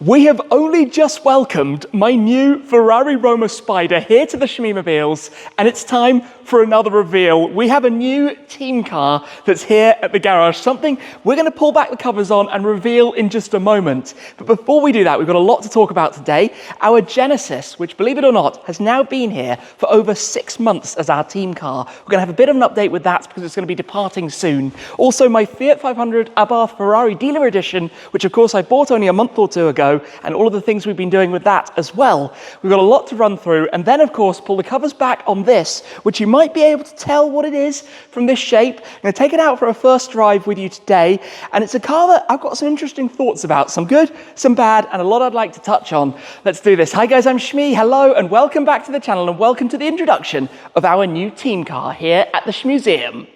We have only just welcomed my new Ferrari Roma Spider here to the Shmeemobiles, and it's time for another reveal. We have a new team car that's here at the garage, something we're going to pull back the covers on and reveal in just a moment. But before we do that, we've got a lot to talk about today. Our Genesis, which, believe it or not, has now been here for over 6 months as our team car. We're going to have a bit of an update with that because it's going to be departing soon. Also, my Fiat 500 Abarth Ferrari Dealer Edition, which of course I bought only a month or two ago, and all of the things we've been doing with that as well. We've got a lot to run through, and then of course pull the covers back on this, which you might be able to tell what it is from this shape. I'm going to take it out for a first drive with you today, and it's a car that I've got some interesting thoughts about, some good, some bad, and a lot I'd like to touch on. Let's do this. Hi guys, I'm Shmee. Hello, and welcome back to the channel, and welcome to the introduction of our new team car here at the Shmuseum.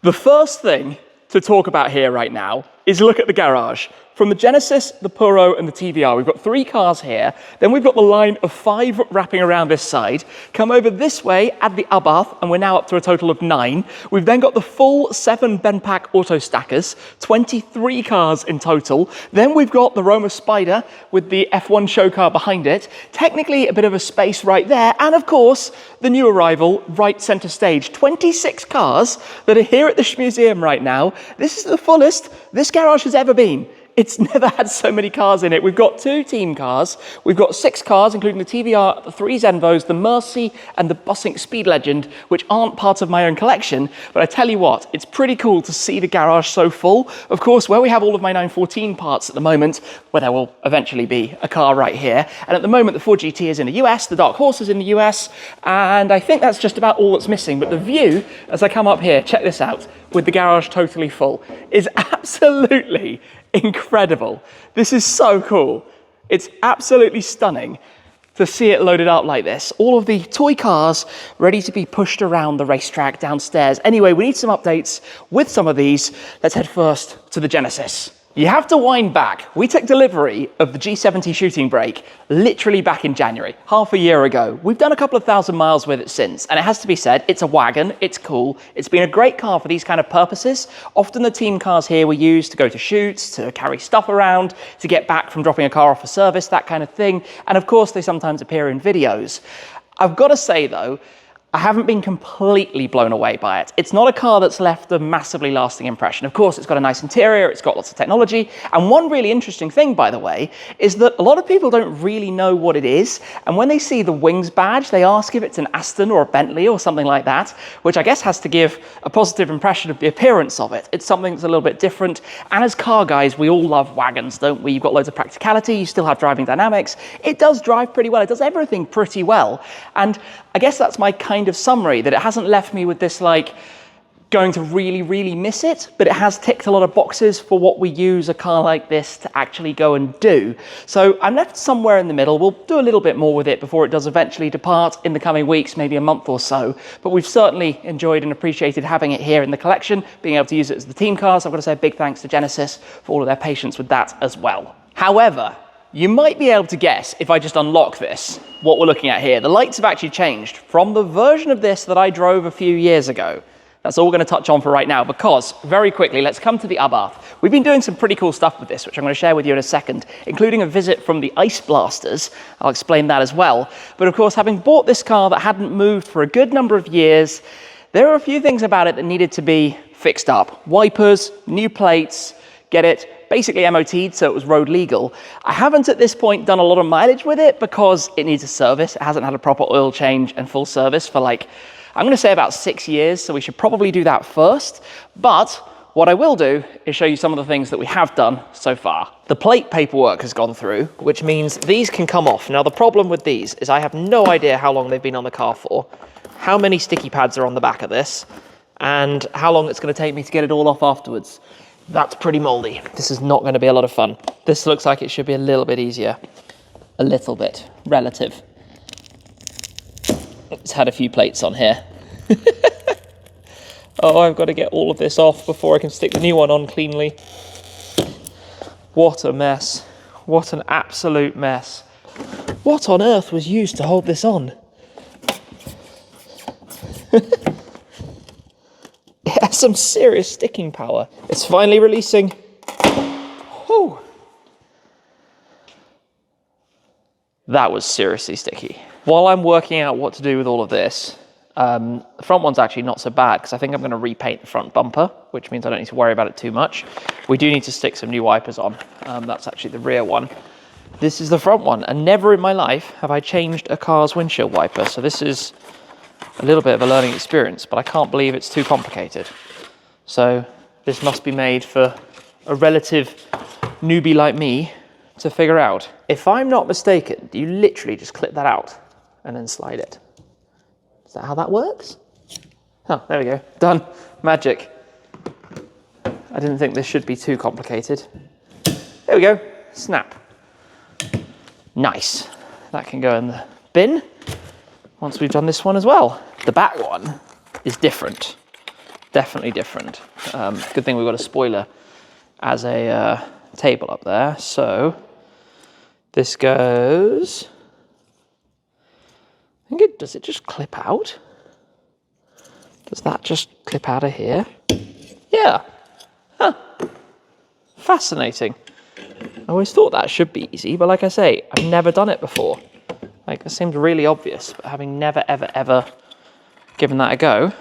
The first thing to talk about here right now is look at the garage. From the Genesis, the Puro, and the TVR, we've got 3 cars here. Then we've got the line of 5 wrapping around this side. Come over this way, add the Abarth, and we're now up to a total of 9. We've then got the full 7 Benpack auto stackers, 23 cars in total. Then we've got the Roma Spider with the F1 show car behind it. Technically a bit of a space right there. And of course, the new arrival right center stage. 26 cars that are here at the Shmuseum right now. This is the fullest this garage has ever been. It's never had so many cars in it. We've got 2 team cars. We've got 6 cars, including the TVR, the 3 Zenvos, the Mercy, and the Bussink Speed Legend, which aren't part of my own collection. But I tell you what, it's pretty cool to see the garage so full. Of course, where we have all of my 914 parts at the moment, where there will eventually be a car right here. And at the moment, the 4GT is in the US, the Dark Horse is in the US, and I think that's just about all that's missing. But the view, as I come up here, check this out, with the garage totally full, is absolutely incredible. This is so cool. It's absolutely stunning to see it loaded up like this. All of the toy cars ready to be pushed around the racetrack downstairs. Anyway, we need some updates with some of these. Let's head first to the Genesis. You have to wind back. We took delivery of the G70 Shooting Brake literally back in January, half a year ago. We've done a couple of thousand miles with it since, and it has to be said, it's a wagon, it's cool. It's been a great car for these kind of purposes. Often the team cars here were used to go to shoots, to carry stuff around, to get back from dropping a car off for service, that kind of thing. And of course, they sometimes appear in videos. I've got to say though, I haven't been completely blown away by it. It's not a car that's left a massively lasting impression. Of course, it's got a nice interior, it's got lots of technology, and one really interesting thing, by the way, is that a lot of people don't really know what it is, and when they see the Wings badge, they ask if it's an Aston or a Bentley or something like that, which I guess has to give a positive impression of the appearance of it. It's something that's a little bit different, and as car guys, we all love wagons, don't we? You've got loads of practicality, you still have driving dynamics. It does drive pretty well, it does everything pretty well, and I guess that's my kind of summary, that it hasn't left me with this like going to really miss it, but it has ticked a lot of boxes for what we use a car like this to actually go and do. So I'm left somewhere in the middle. We'll do a little bit more with it before it does eventually depart in the coming weeks, maybe a month or so, but we've certainly enjoyed and appreciated having it here in the collection, being able to use it as the team car. So I've got to say a big thanks to Genesis for all of their patience with that as well. However, you might be able to guess, if I just unlock this, what we're looking at here. The lights have actually changed from the version of this that I drove a few years ago. That's all we're going to touch on for right now, because very quickly, let's come to the Abarth. We've been doing some pretty cool stuff with this, which I'm going to share with you in a second, including a visit from the Ice Blasters. I'll explain that as well. But of course, having bought this car that hadn't moved for a good number of years, there are a few things about it that needed to be fixed up. Wipers, new plates, get it basically MOT'd, so it was road legal. I haven't at this point done a lot of mileage with it because it needs a service. It hasn't had a proper oil change and full service for like, I'm going to say about 6 years, so we should probably do that first. But what I will do is show you some of the things that we have done so far. The plate paperwork has gone through, which means these can come off. Now the problem with these is I have no idea how long they've been on the car for, how many sticky pads are on the back of this, and how long it's going to take me to get it all off afterwards. That's pretty moldy. This is not going to be a lot of fun. This looks like it should be a little bit easier. A little bit. Relative. It's had a few plates on here. Oh, I've got to get all of this off before I can stick the new one on cleanly. What a mess. What an absolute mess. What on earth was used to hold this on? It has some serious sticking power. It's finally releasing. Whew. That was seriously sticky. While I'm working out what to do with all of this, the front one's actually not so bad because I think I'm going to repaint the front bumper, which means I don't need to worry about it too much. We do need to stick some new wipers on. That's actually the rear one. This is the front one, and never in my life have I changed a car's windshield wiper. So this is a little bit of a learning experience, but I can't believe it's too complicated. So this must be made for a relative newbie like me to figure out. If I'm not mistaken, do you literally just clip that out and then slide it? Is that how that works? Oh, there we go. Done. Magic. I didn't think this should be too complicated. There we go. Snap. Nice. That can go in the bin once we've done this one as well. The back one is different. Definitely different. Good thing we've got a spoiler as a table up there. So this goes, does it just clip out? Does that just clip out of here? Yeah. Huh. Fascinating. I always thought that should be easy, but like I say, I've never done it before. Like, it seems really obvious, but having never, ever given that a go,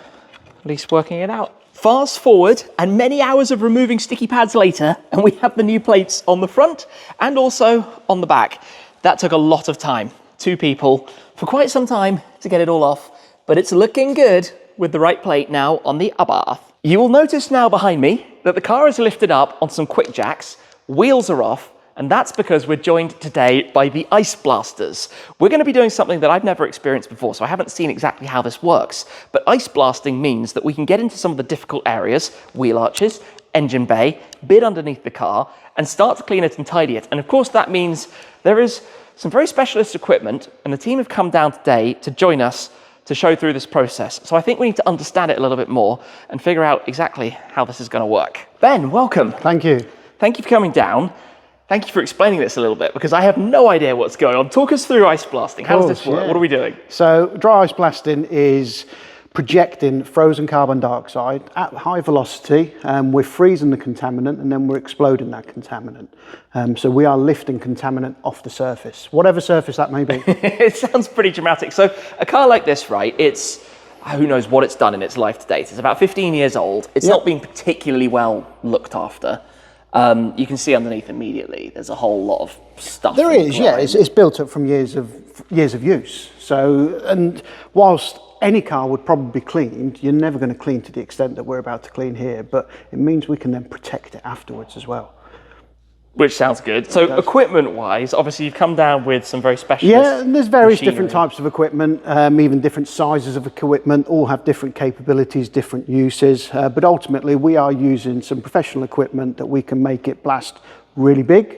at least working it out. Fast forward, and many hours of removing sticky pads later, and we have the new plates on the front and also on the back. That took a lot of time. 2 people for quite some time to get it all off, but it's looking good with the right plate now on the Abarth. You will notice now behind me that the car is lifted up on some quick jacks, wheels are off, and that's because we're joined today by the ice blasters. We're going to be doing something that I've never experienced before, so I haven't seen exactly how this works. But ice blasting means that we can get into some of the difficult areas, wheel arches, engine bay, bit underneath the car, and start to clean it and tidy it. And of course that means there is some very specialist equipment, and the team have come down today to join us to show through this process. So I think we need to understand it a little bit more and figure out exactly how this is going to work. Ben, welcome. Thank you. Thank you for coming down. Thank you for explaining this a little bit, because I have no idea what's going on. Talk us through ice blasting. How does this work? Yeah. What are we doing? So dry ice blasting is projecting frozen carbon dioxide at high velocity. We're freezing the contaminant and then we're exploding that contaminant. So we are lifting contaminant off the surface, whatever surface that may be. It sounds pretty dramatic. So a car like this, right, it's, who knows what it's done in its life to date. It's about 15 years old. It's not been particularly well looked after. You can see underneath immediately there's a whole lot of stuff. There is, yeah. It's built up from years of use. So, and whilst any car would probably be cleaned, you're never going to clean to the extent that we're about to clean here, but it means we can then protect it afterwards as well. Which sounds good. So equipment-wise, obviously you've come down with some very specialist and there's various machinery. different types of equipment, even different sizes of equipment, all have different capabilities, different uses. But ultimately, we are using some professional equipment that we can make it blast really big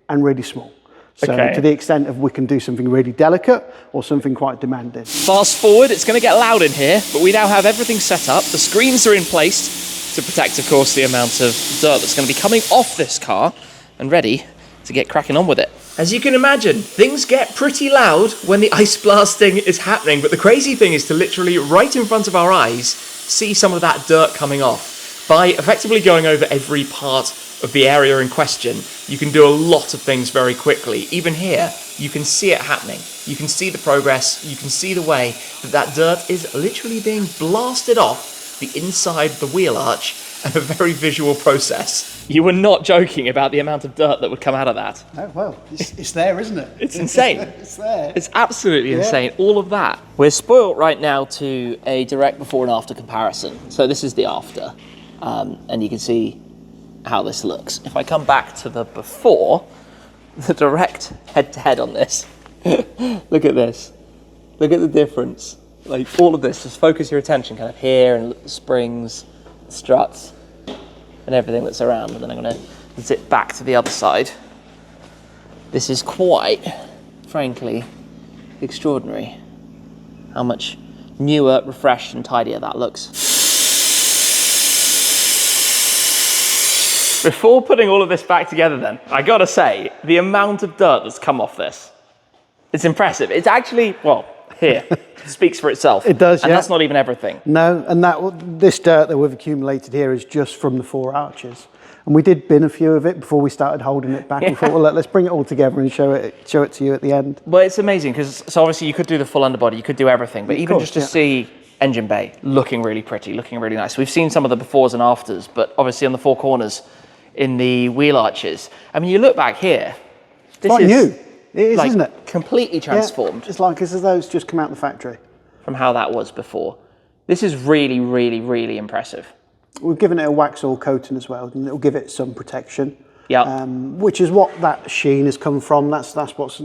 and really small. So to the extent of we can do something really delicate or something quite demanding. Fast forward, it's going to get loud in here, but we now have everything set up. The screens are in place to protect, of course, the amount of dirt that's going to be coming off this car, and ready to get cracking on with it. As you can imagine, things get pretty loud when the ice blasting is happening, but the crazy thing is to literally, right in front of our eyes, see some of that dirt coming off. By effectively going over every part of the area in question, you can do a lot of things very quickly. Even here, you can see it happening. You can see the progress, you can see the way that that dirt is literally being blasted off the inside of the wheel arch, and a very visual process. You were not joking about the amount of dirt that would come out of that. Oh, well, it's there, isn't it? It's insane. It's there. It's absolutely insane, all of that. We're spoiled right now to a direct before and after comparison. So this is the after, and you can see how this looks. If I come back to the before, the direct head-to-head on this, look at this. Look at the difference. Like all of this, just focus your attention kind of here and look at the springs, struts and everything that's around, and then I'm going to zip back to the other side. This is quite, frankly, extraordinary how much newer, refreshed and tidier that looks. Before putting all of this back together then, I gotta say, the amount of dirt that's come off this, it's impressive. It's actually, well, here speaks for itself. It does, and yeah. that's not even everything. No, and this dirt that we've accumulated here is just from the 4 arches. And we did bin a few of it before we started holding it back. We thought, well, let's bring it all together and show it to you at the end. Well, it's amazing because so obviously you could do the full underbody, you could do everything, but even just to see engine bay looking really pretty, looking really nice. We've seen some of the befores and afters, but obviously on the 4 corners in the wheel arches. I mean, you look back here. It's like new. It is, isn't it? Completely transformed. Yeah, it's like as though it's just come out of the factory. From how that was before. This is really, really, really impressive. We've given it a wax oil coating as well, and it'll give it some protection. Yeah. Which is what that sheen has come from. That's what's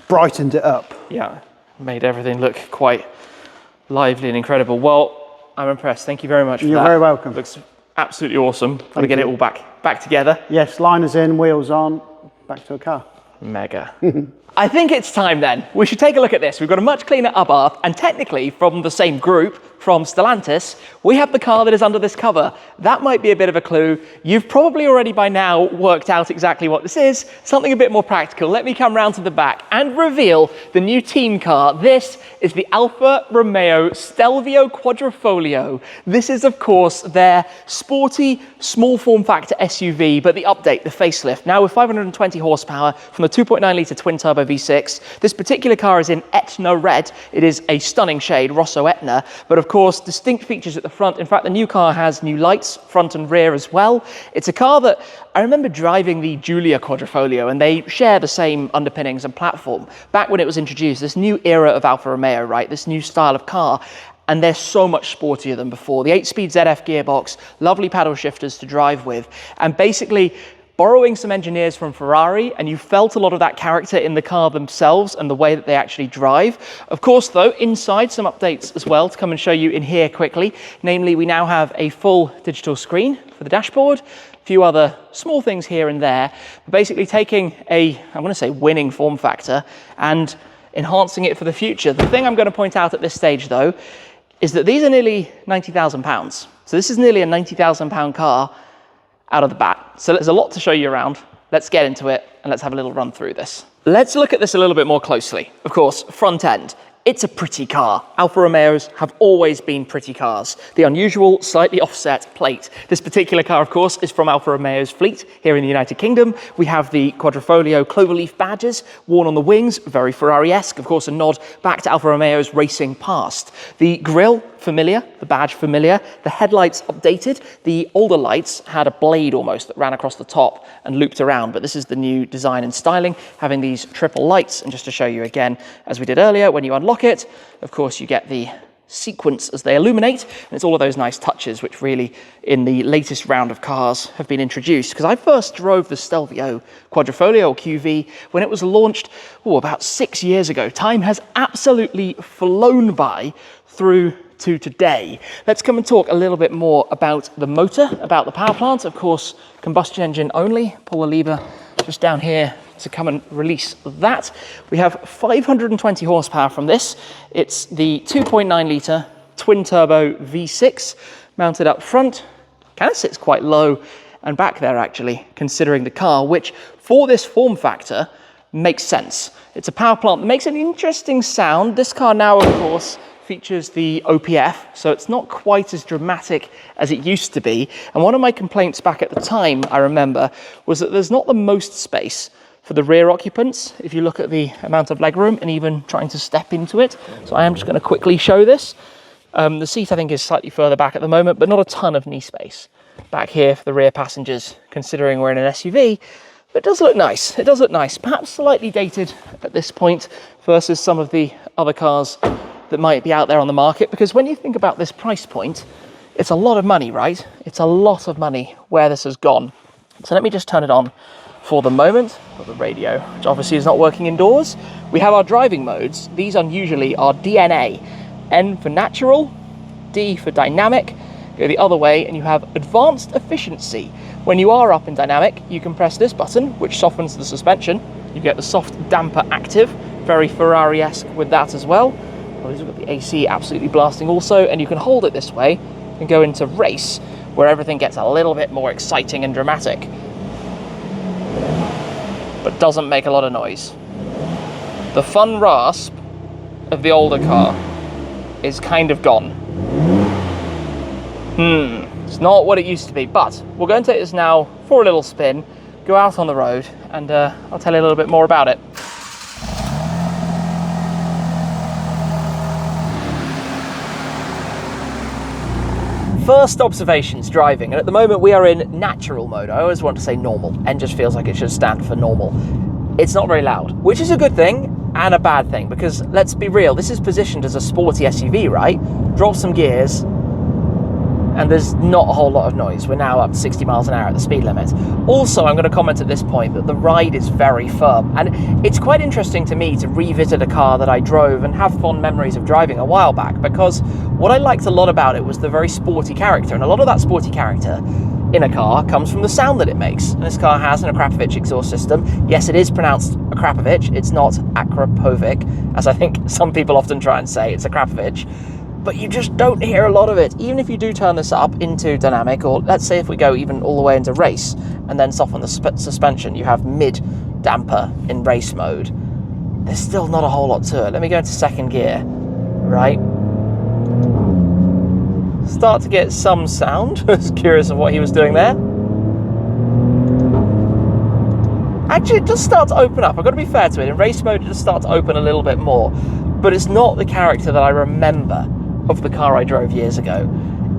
brightened it up. Yeah, made everything look quite lively and incredible. Well, I'm impressed. Thank you very much for that. You're very welcome. Looks absolutely awesome. Got to get it all back together. Yes, liners in, wheels on, back to a car. Mega. I think it's time then. We should take a look at this. We've got a much cleaner Abarth, and technically from the same group, from Stellantis, we have the car that is under this cover. That might be a bit of a clue. You've probably already by now worked out exactly what this is, something a bit more practical. Let me come round to the back and reveal the new team car. This is the Alfa Romeo Stelvio Quadrifoglio. This is, of course, their sporty, small form factor SUV, but the update, the facelift. Now with 520 horsepower from the 2.9 litre twin turbo V6. This particular car is in Etna Red. It is a stunning shade, Rosso Etna, but of course, distinct features at the front. In fact, the new car has new lights, front and rear as well. It's a car that I remember driving the Giulia Quadrifoglio, and they share the same underpinnings and platform. Back when it was introduced, this new era of Alfa Romeo, right? This new style of car. And they're so much sportier than before. The 8-speed ZF gearbox, lovely paddle shifters to drive with, and basically borrowing some engineers from Ferrari, and you felt a lot of that character in the car themselves and the way that they actually drive. Of course, though, inside some updates as well to come and show you in here quickly. Namely, we now have a full digital screen for the dashboard, a few other small things here and there, but basically taking a, I'm going to say winning form factor and enhancing it for the future. The thing I'm going to point out at this stage, though, is that these are nearly £90,000. So this is nearly a £90,000 car out of the bat. So there's a lot to show you around. Let's get into it and let's have a little run through this. Let's look at this a little bit more closely. Of course, front end. It's a pretty car. Alfa Romeos have always been pretty cars. The unusual, slightly offset plate. This particular car, of course, is from Alfa Romeo's fleet here in the United Kingdom. We have the Quadrifoglio cloverleaf badges worn on the wings, very Ferrari-esque, of course, a nod back to Alfa Romeo's racing past. The grille, familiar, the badge familiar, the headlights updated. The older lights had a blade almost that ran across the top and looped around, but this is the new design and styling, having these triple lights. And just to show you again, as we did earlier, when you unlock it, of course, you get the sequence as they illuminate, and it's all of those nice touches which really in the latest round of cars have been introduced. Because I first drove the Stelvio Quadrifoglio or QV when it was launched about 6 years ago. Time has absolutely flown by through to today. Let's come and talk a little bit more about the motor, about the power plant. Of course, combustion engine only. Pull the lever just down here to come and release that. We have 520 horsepower from this. It's the 2.9 litre twin turbo V6 mounted up front. Kind of sits quite low and back there actually, considering the car, which for this form factor makes sense. It's a power plant that makes an interesting sound. This car now, of course, features the OPF, so it's not quite as dramatic as it used to be. And one of my complaints back at the time, I remember, was that there's not the most space for the rear occupants, if you look at the amount of legroom and even trying to step into it. So I am just going to quickly show this. The seat, I think, is slightly further back at the moment, but not a ton of knee space back here for the rear passengers, considering we're in an SUV. But it does look nice. It does look nice. Perhaps slightly dated at this point versus some of the other cars that might be out there on the market, because when you think about this price point, it's a lot of money, right? It's a lot of money where this has gone. So let me just turn it on for the moment. Got the radio, which obviously is not working indoors. We have our driving modes. These unusually are DNA. N for natural, D for dynamic. Go the other way and you have advanced efficiency. When you are up in dynamic, you can press this button, which softens the suspension. You get the soft damper active, very Ferrari-esque with that as well. We've got the AC absolutely blasting also, and you can hold it this way and go into race, where everything gets a little bit more exciting and dramatic, but doesn't make a lot of noise. The fun rasp of the older car is kind of gone. It's not what it used to be, but we're going to take this now for a little spin, go out on the road, and I'll tell you a little bit more about it. First observations driving, and at the moment we are in natural mode. I always want to say normal, N just feels like it should stand for normal. It's not very loud, which is a good thing and a bad thing, because let's be real, this is positioned as a sporty SUV, right? Drop some gears, and there's not a whole lot of noise. We're now up to 60 miles an hour at the speed limit. Also, I'm going to comment at this point that the ride is very firm, and it's quite interesting to me to revisit a car that I drove and have fond memories of driving a while back, because what I liked a lot about it was the very sporty character, and a lot of that sporty character in a car comes from the sound that it makes. And this car has an Akrapovic exhaust system. Yes, it is pronounced Akrapovic, it's not Akrapovic, as I think some people often try and say, it's Akrapovic. But you just don't hear a lot of it. Even if you do turn this up into dynamic, or let's say if we go even all the way into race and then soften the suspension, you have mid damper in race mode. There's still not a whole lot to it. Let me go into second gear, right? Start to get some sound. I was curious of what he was doing there. Actually, it does start to open up. I've got to be fair to it. In race mode, it does start to open a little bit more. But it's not the character that I remember of the car I drove years ago.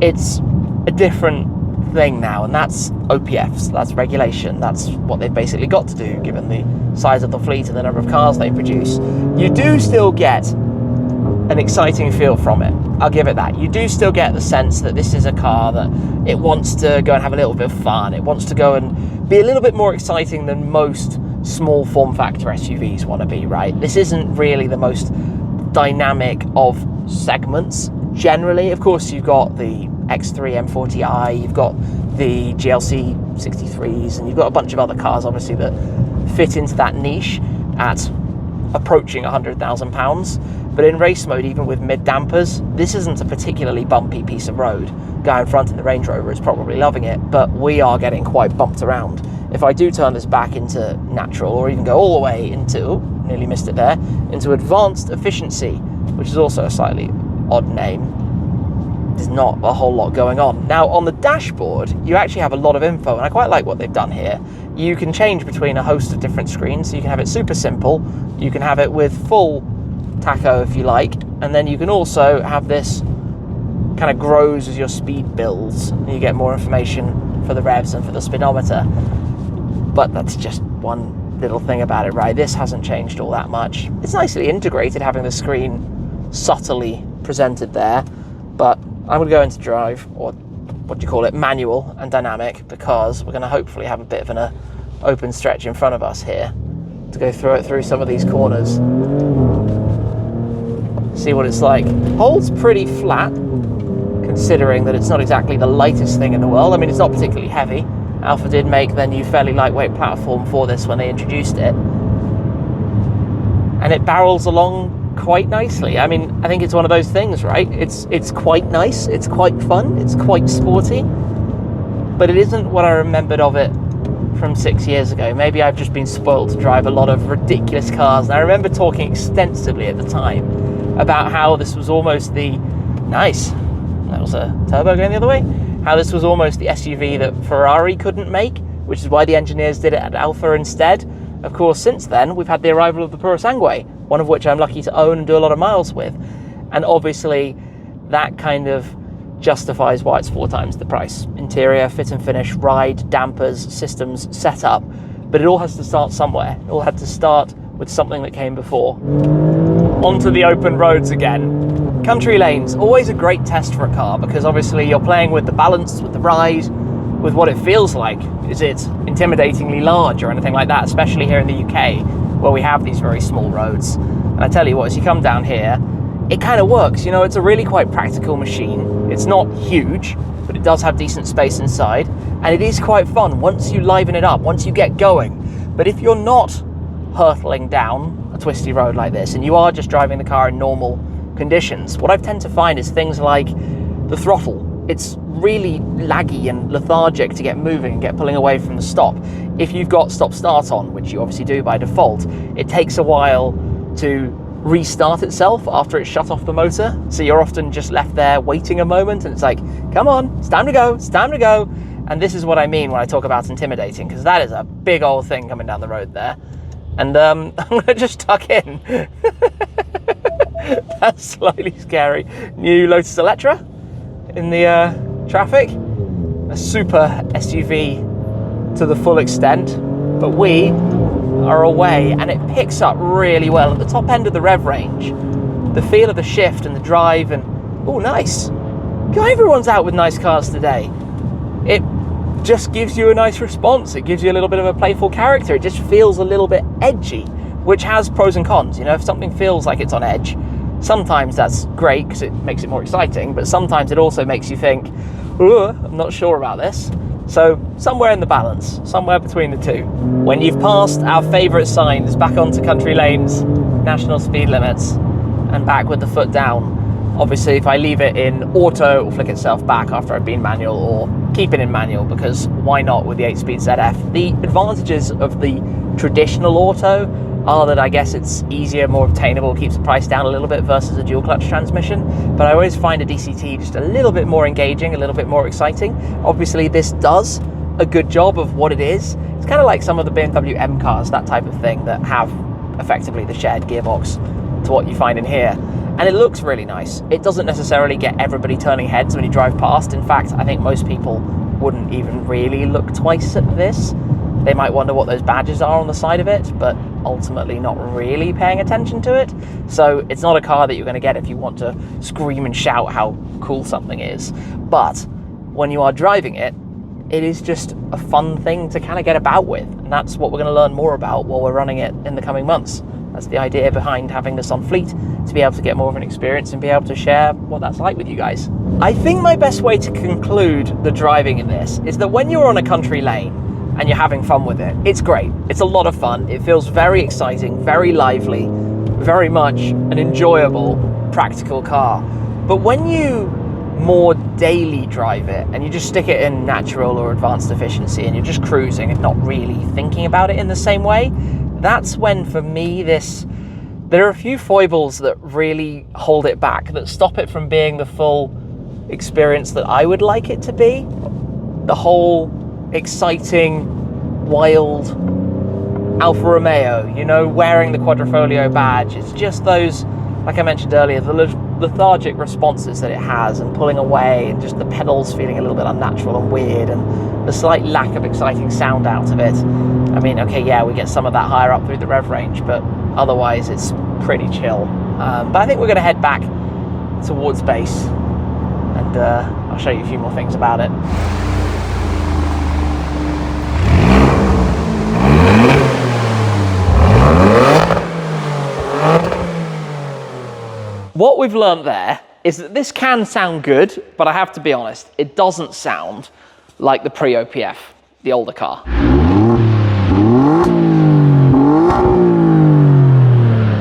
It's a different thing now, and that's OPFs, that's regulation, that's what they've basically got to do given the size of the fleet and the number of cars they produce. You do still get an exciting feel from it, I'll give it that. You do still get the sense that this is a car that it wants to go and have a little bit of fun, it wants to go and be a little bit more exciting than most small form factor SUVs want to be, right? This isn't really the most dynamic of segments. Generally, of course, you've got the X3 M40i, you've got the GLC 63s, and you've got a bunch of other cars, obviously, that fit into that niche at approaching £100,000. But in race mode, even with mid dampers, this isn't a particularly bumpy piece of road. Guy in front in the Range Rover is probably loving it, but we are getting quite bumped around. If I do turn this back into natural, or even go all the way into, oh, nearly missed it there, into advanced efficiency, which is also a slightly odd name, there's not a whole lot going on. Now on the dashboard, you actually have a lot of info, and I quite like what they've done here. You can change between a host of different screens, so you can have it super simple, you can have it with full tacho if you like, and then you can also have this kind of grows as your speed builds, and you get more information for the revs and for the speedometer. But that's just one little thing about it, right? This hasn't changed all that much. It's nicely integrated, having the screen subtly presented there, but I'm going to go into drive, or what do you call it, manual and dynamic, because we're going to hopefully have a bit of an open stretch in front of us here to go through some of these corners, see what it's like. Holds pretty flat, considering that it's not exactly the lightest thing in the world. I mean, it's not particularly heavy. Alfa did make their new fairly lightweight platform for this when they introduced it, and it barrels along quite nicely. I mean, I think it's one of those things, right? It's quite nice, it's quite fun, it's quite sporty, but it isn't what I remembered of it from 6 years ago. Maybe I've just been spoiled to drive a lot of ridiculous cars, and I remember talking extensively at the time about how this was almost the nice, that was a turbo going the other way, how this was almost the SUV that Ferrari couldn't make, which is why the engineers did it at Alfa instead. Of course, since then, we've had the arrival of the Purosangue, one of which I'm lucky to own and do a lot of miles with. And obviously, that kind of justifies why it's 4 times the price. Interior, fit and finish, ride, dampers, systems, setup. But it all has to start somewhere. It all had to start with something that came before. Onto the open roads again. Country lanes, always a great test for a car, because obviously you're playing with the balance, with the ride, with what it feels like. Is it intimidatingly large or anything like that, especially here in the UK, where we have these very small roads. And I tell you what, as you come down here, it kind of works. You know, it's a really quite practical machine. It's not huge, but it does have decent space inside, and it is quite fun once you liven it up, once you get going. But if you're not hurtling down a twisty road like this, and you are just driving the car in normal conditions, what I tend to find is things like the throttle. It's really laggy and lethargic to get moving and get pulling away from the stop. If you've got stop-start on, which you obviously do by default, it takes a while to restart itself after it's shut off the motor. So you're often just left there waiting a moment and it's like, come on, it's time to go, it's time to go. And this is what I mean when I talk about intimidating, because that is a big old thing coming down the road there. And I'm gonna just tuck in. That's slightly scary. New Lotus Electra in the traffic. A super SUV to the full extent, but we are away and it picks up really well at the top end of the rev range. The feel of the shift and the drive and, oh nice. Everyone's out with nice cars today. It just gives you a nice response. It gives you a little bit of a playful character. It just feels a little bit edgy, which has pros and cons. You know, if something feels like it's on edge, sometimes that's great because it makes it more exciting, but sometimes it also makes you think, I'm not sure about this. So somewhere in the balance, somewhere between the two. When you've passed our favourite signs, back onto country lanes, national speed limits, and back with the foot down. Obviously, if I leave it in auto, it will flick itself back after I've been manual, or keep it in manual, because why not with the 8-speed ZF? The advantages of the traditional auto are that I guess it's easier, more obtainable, keeps the price down a little bit versus a dual clutch transmission. But I always find a DCT just a little bit more engaging, a little bit more exciting. Obviously, this does a good job of what it is. It's kind of like some of the BMW M cars, that type of thing, that have effectively the shared gearbox to what you find in here. And it looks really nice. It doesn't necessarily get everybody turning heads when you drive past. In fact, I think most people wouldn't even really look twice at this. They might wonder what those badges are on the side of it, but ultimately not really paying attention to it. So it's not a car that you're going to get if you want to scream and shout how cool something is. But when you are driving it, it is just a fun thing to kind of get about with. And that's what we're going to learn more about while we're running it in the coming months. That's the idea behind having this on fleet, to be able to get more of an experience and be able to share what that's like with you guys. I think my best way to conclude the driving in this is that when you're on a country lane and you're having fun with it, it's great. It's a lot of fun. It feels very exciting, very lively, very much an enjoyable, practical car. But when you more daily drive it and you just stick it in natural or advanced efficiency and you're just cruising and not really thinking about it in the same way, that's when, for me, there are a few foibles that really hold it back, that stop it from being the full experience that I would like it to be. The whole exciting, wild Alfa Romeo, you know, wearing the Quadrifoglio badge. It's just those, like I mentioned earlier, the lethargic responses that it has, and pulling away, and just the pedals feeling a little bit unnatural and weird, and the slight lack of exciting sound out of it. I mean, okay, yeah, we get some of that higher up through the rev range, but otherwise it's pretty chill. But I think we're going to head back towards base, and I'll show you a few more things about it. What we've learned there is that this can sound good, but I have to be honest, it doesn't sound like the pre-OPF, the older car.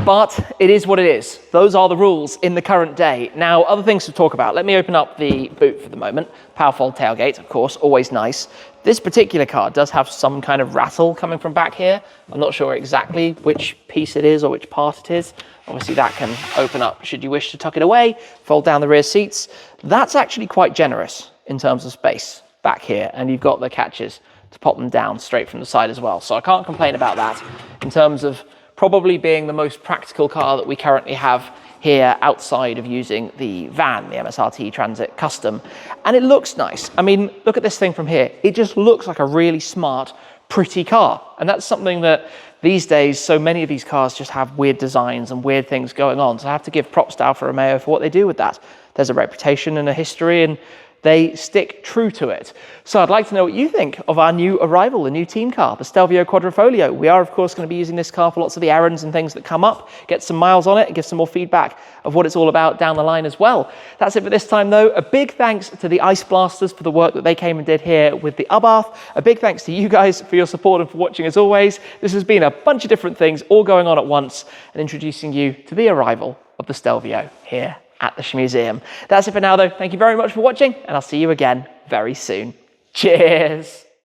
But it is what it is. Those are the rules in the current day. Now, other things to talk about. Let me open up the boot for the moment. Powerful tailgate, of course, always nice. This particular car does have some kind of rattle coming from back here. I'm not sure exactly which piece it is or which part it is. Obviously that can open up should you wish to tuck it away, fold down the rear seats. That's actually quite generous in terms of space back here. And you've got the catches to pop them down straight from the side as well. So I can't complain about that in terms of probably being the most practical car that we currently have here outside of using the van, the MSRT Transit Custom. And it looks nice. I mean, look at this thing from here. It just looks like a really smart, pretty car. And that's something that these days, so many of these cars just have weird designs and weird things going on. So I have to give props to Alfa Romeo for what they do with that. There's a reputation and a history, and they stick true to it. So I'd like to know what you think of our new arrival, the new team car, the Stelvio Quadrifoglio. We are, of course, going to be using this car for lots of the errands and things that come up, get some miles on it, and give some more feedback of what it's all about down the line as well. That's it for this time, though. A big thanks to the Ice Blasters for the work that they came and did here with the Abarth. A big thanks to you guys for your support and for watching as always. This has been a bunch of different things all going on at once and introducing you to the arrival of the Stelvio here at the Shmuseum. That's it for now, though. Thank you very much for watching, and I'll see you again very soon. Cheers!